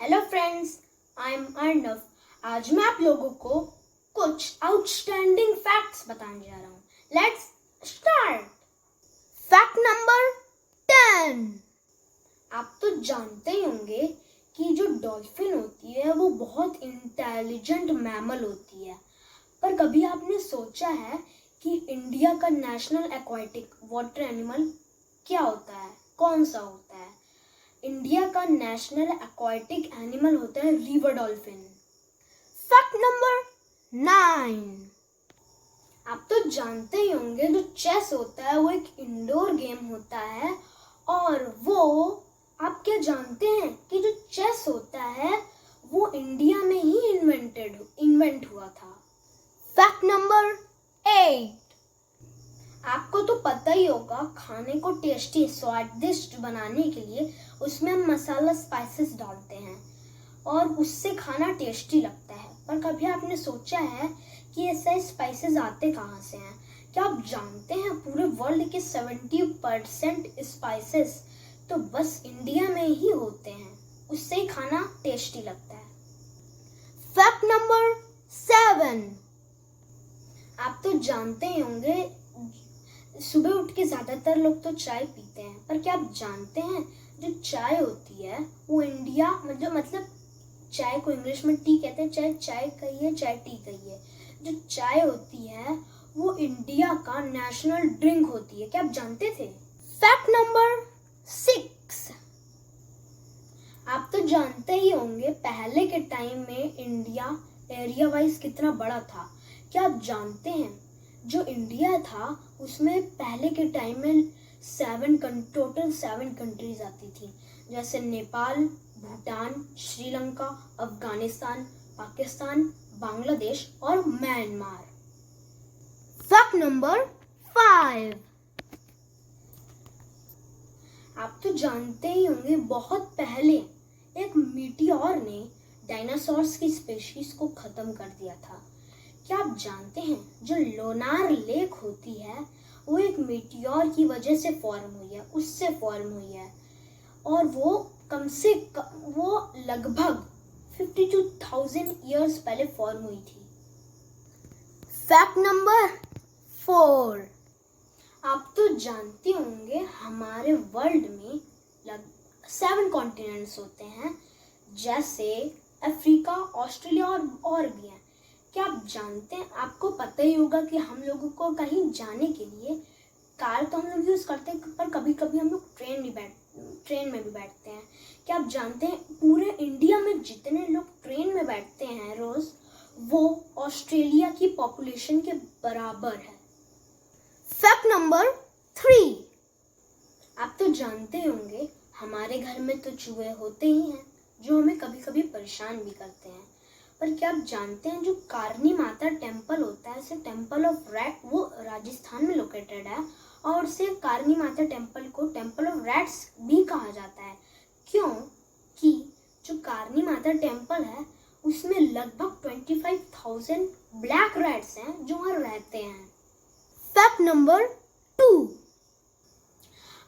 Hello friends, I am Arnav. आज मैं आप लोगों को कुछ आउटस्टैंडिंग फैक्ट्स बताने जा रहा हूँ। Let's start. Fact number 10। आप तो जानते ही होंगे कि जो डॉल्फिन होती है वो बहुत इंटेलिजेंट मैमल होती है, पर कभी आपने सोचा है कि इंडिया का नेशनल एक्वाटिक वाटर एनिमल क्या होता है? कौन सा होता है? इंडिया का नेशनल एक्वाटिक एनिमल होता है रिवर डॉल्फिन। Fact number 9। आप तो जानते ही होंगे जो चेस होता है वो एक इंडोर गेम होता है, और वो आप क्या जानते हैं कि जो चेस होता है वो इंडिया में ही इन्वेंट हुआ था। Fact number 8। आपको तो पता ही होगा, खाने को टेस्टी स्वादिष्ट बनाने के लिए उसमें हम मसाला स्पाइसेस डालते हैं और उससे खाना टेस्टी लगता है। पर कभी आपने सोचा है कि ऐसे स्पाइसेस आते कहाँ से हैं? क्या आप जानते हैं पूरे वर्ल्ड के 70% स्पाइसेस तो बस इंडिया में ही होते हैं, उससे ही खाना टेस्टी लगता है। Fact number 7। आप तो जानते ही होंगे सुबह उठ के ज्यादातर लोग तो चाय पीते हैं, पर क्या आप जानते हैं जो चाय होती है वो इंडिया मतलब चाय को इंग्लिश में टी कहते हैं, चाहे चाय कहिए चाहे टी कहिए। जो चाय होती है वो इंडिया का नेशनल ड्रिंक होती है। क्या आप जानते थे? Fact number 6। आप तो जानते ही होंगे पहले के टाइम में इंडिया एरिया वाइज कितना बड़ा था। क्या आप जानते हैं जो इंडिया था उसमें पहले के टाइम में टोटल 7 कंट्रीज आती थी, जैसे नेपाल, भूटान, श्रीलंका, अफगानिस्तान, पाकिस्तान, बांग्लादेश और म्यांमार। Fact number 5। आप तो जानते ही होंगे बहुत पहले एक मीटियोर ने डायनासोर्स की स्पीशीज को खत्म कर दिया था। क्या आप जानते हैं जो लोनार लेक होती है वो एक मीटियोर की वजह से फॉर्म हुई है, उससे फॉर्म हुई है, और वो लगभग 52,000 ईयर्स पहले फॉर्म हुई थी। Fact number 4। आप तो जानते होंगे हमारे वर्ल्ड में 7 कॉन्टिनेंट्स होते हैं, जैसे अफ्रीका, ऑस्ट्रेलिया और भी हैं। क्या आप जानते हैं, आपको पता ही होगा कि हम लोगों को कहीं जाने के लिए कार तो हम लोग यूज़ करते हैं, पर कभी कभी हम लोग ट्रेन में भी बैठते हैं। क्या आप जानते हैं पूरे इंडिया में जितने लोग ट्रेन में बैठते हैं रोज, वो ऑस्ट्रेलिया की पॉपुलेशन के बराबर है। Fact number 3। आप तो जानते होंगे हमारे घर में तो चूहे होते ही हैं जो हमें कभी कभी परेशान भी करते हैं, पर क्या आप जानते हैं जो कारनी माता टेम्पल होता है, टेम्पल ऑफ रैट, वो राजस्थान में लोकेटेड है, और उसे कारनी माता टेम्पल को टेम्पल ऑफ रैट्स भी कहा जाता है। क्यों कि जो कारनी माता टेम्पल है उसमें लगभग 25,000 ब्लैक रैट्स हैं जो वहाँ रहते हैं। Fact number 2।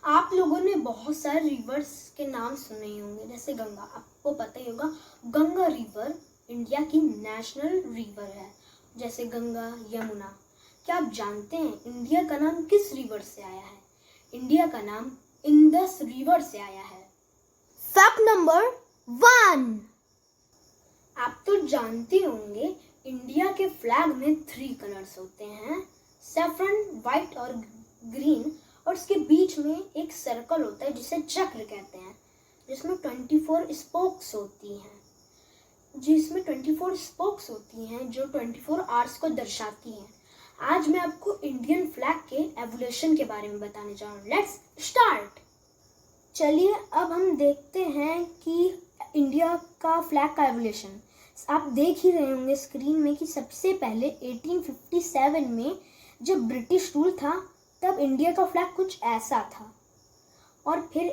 आप लोगों ने बहुत सारे रिवर्स के नाम सुने ही होंगे, जैसे गंगा। आपको पता ही होगा गंगा रिवर इंडिया की नेशनल रिवर है, जैसे गंगा, यमुना। क्या आप जानते हैं इंडिया का नाम किस रिवर से आया है? इंडिया का नाम इंडस रिवर से आया है। Fact number 1। आप तो जानते होंगे इंडिया के फ्लैग में 3 कलर्स होते हैं, सैफरन, व्हाइट और ग्रीन, और उसके बीच में एक सर्कल होता है जिसे चक्र कहते हैं, जिसमें 24 स्पोक्स होती हैं जो 24 आवर्स को दर्शाती हैं। आज मैं आपको इंडियन फ्लैग के एवोल्यूशन के बारे में बताने जा रहा हूँ। Let's start. चलिए अब हम देखते हैं कि इंडिया का फ्लैग का एवोल्यूशन। आप देख ही रहे होंगे स्क्रीन में कि सबसे पहले 1857 में जब ब्रिटिश रूल था तब इंडिया का फ्लैग कुछ ऐसा था, और फिर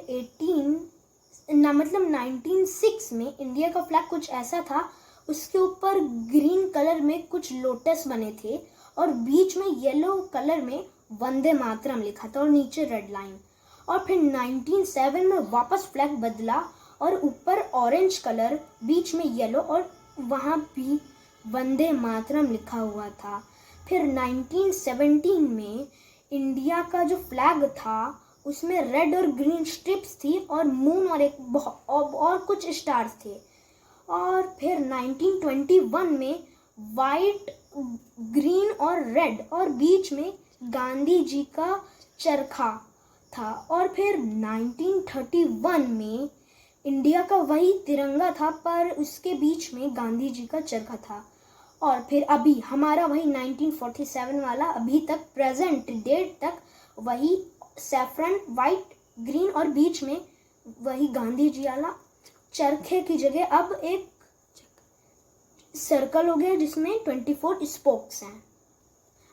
1906 में इंडिया का फ्लैग कुछ ऐसा था। उसके ऊपर ग्रीन कलर में कुछ लोटस बने थे और बीच में येलो कलर में वंदे मातरम लिखा था और नीचे रेड लाइन। और फिर 1907 में वापस फ्लैग बदला और ऊपर ऑरेंज कलर, बीच में येलो और वहाँ भी वंदे मातरम लिखा हुआ था। फिर 1917 में इंडिया का जो फ्लैग था उसमें रेड और ग्रीन स्ट्रिप्स थी और मून और कुछ स्टार्स थे। और फिर 1921 में वाइट, ग्रीन और रेड और बीच में गांधी जी का चरखा था। और फिर 1931 में इंडिया का वही तिरंगा था पर उसके बीच में गांधी जी का चरखा था। और फिर अभी हमारा वही 1947 वाला अभी तक प्रेजेंट डेट तक वही सैफरन, वाइट, ग्रीन और बीच में वही गांधी जी वाला चरखे की जगह अब एक सर्कल हो गया जिसमें 24 स्पोक्स हैं।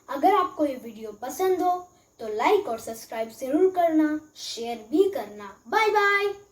अगर आपको ये वीडियो पसंद हो तो लाइक और सब्सक्राइब जरूर करना, शेयर भी करना। Bye bye.